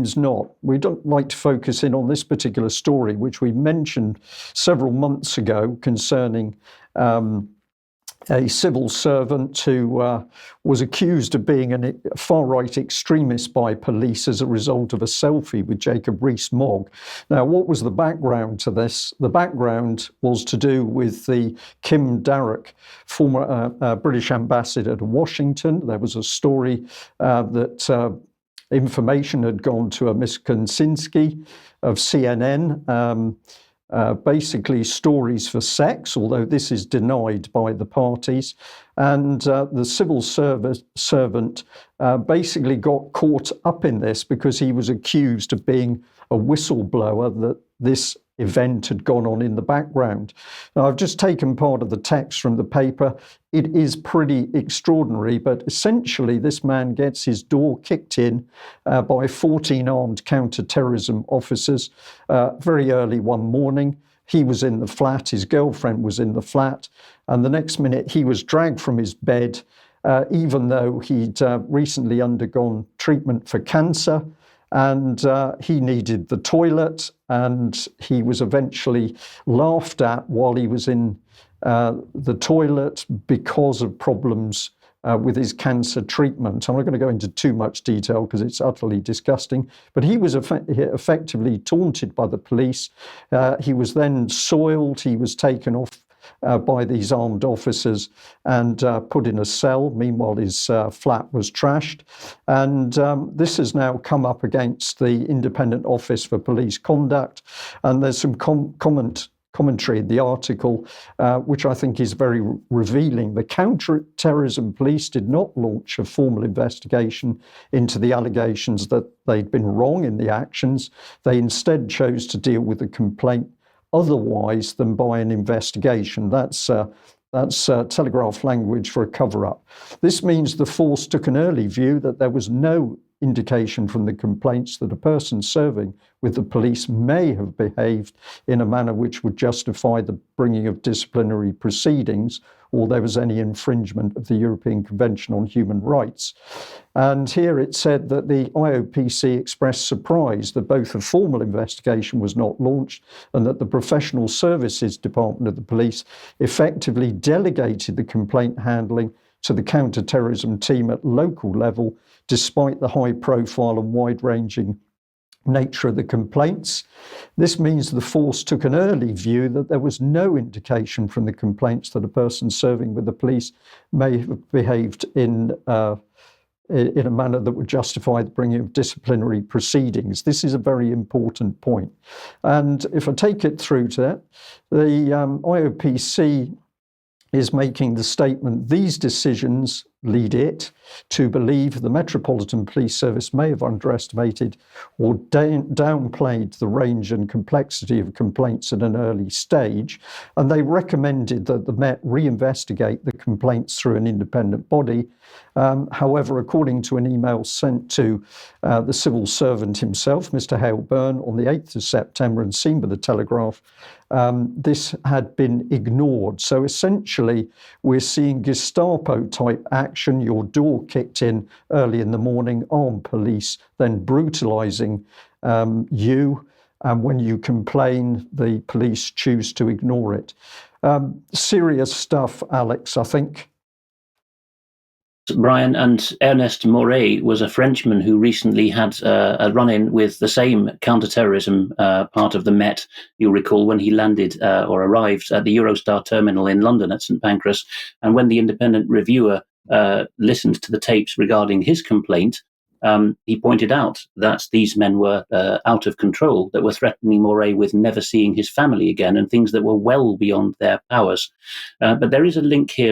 It's not. We don't like to focus in on this particular story, which we mentioned several months ago concerning a civil servant who was accused of being a far-right extremist by police as a result of a selfie with Jacob Rees-Mogg. Now, what was the background to this? The background was to do with the Kim Darroch, former British ambassador to Washington. There was a story that information had gone to a Miss Kosinski of CNN, basically stories for sex, although this is denied by the parties. And the civil servant basically got caught up in this because he was accused of being a whistleblower that this event had gone on in the background. Now, I've just taken part of the text from the paper. It is pretty extraordinary, but essentially this man gets his door kicked in by 14 armed counter-terrorism officers very early one morning. He was in the flat, his girlfriend was in the flat, and the next minute he was dragged from his bed, even though he'd recently undergone treatment for cancer. And he needed the toilet, and he was eventually laughed at while he was in the toilet because of problems with his cancer treatment. I'm not going to go into too much detail because it's utterly disgusting, but he was effectively taunted by the police. He was then soiled. He was taken off by these armed officers and put in a cell. Meanwhile, his flat was trashed. And this has now come up against the Independent Office for Police Conduct. And there's some commentary in the article, which I think is very revealing. The Counter-Terrorism police did not launch a formal investigation into the allegations that they'd been wrong in the actions. They instead chose to deal with the complaint otherwise than by an investigation. That's Telegraph language for a cover-up. This means the force took an early view that there was no indication from the complaints that a person serving with the police may have behaved in a manner which would justify the bringing of disciplinary proceedings, or there was any infringement of the European Convention on Human Rights. And here it said that the IOPC expressed surprise that both a formal investigation was not launched and that the Professional Services Department of the police effectively delegated the complaint handling to the counter-terrorism team at local level, despite the high profile and wide-ranging nature of the complaints. This means the force took an early view that there was no indication from the complaints that a person serving with the police may have behaved in a manner that would justify the bringing of disciplinary proceedings. This is a very important point. And if I take it through to that, the IOPC is making the statement, these decisions lead it to believe the Metropolitan Police Service may have underestimated or downplayed the range and complexity of complaints at an early stage, and they recommended that the Met reinvestigate the complaints through an independent body. However, according to an email sent to the civil servant himself, Mr. Hale Byrne, on the 8th of September and seen by the Telegraph, this had been ignored. So essentially, we're seeing Gestapo-type action, your door kicked in early in the morning, armed police then brutalizing you. And when you complain, the police choose to ignore it. Serious stuff, Alex, I think. Brian, and Ernest Moret was a Frenchman who recently had a run-in with the same counter-terrorism part of the Met, you'll recall, when he landed or arrived at the Eurostar terminal in London at St Pancras. And when the independent reviewer listened to the tapes regarding his complaint, he pointed out that these men were out of control, that were threatening Moret with never seeing his family again and things that were well beyond their powers. But there is a link here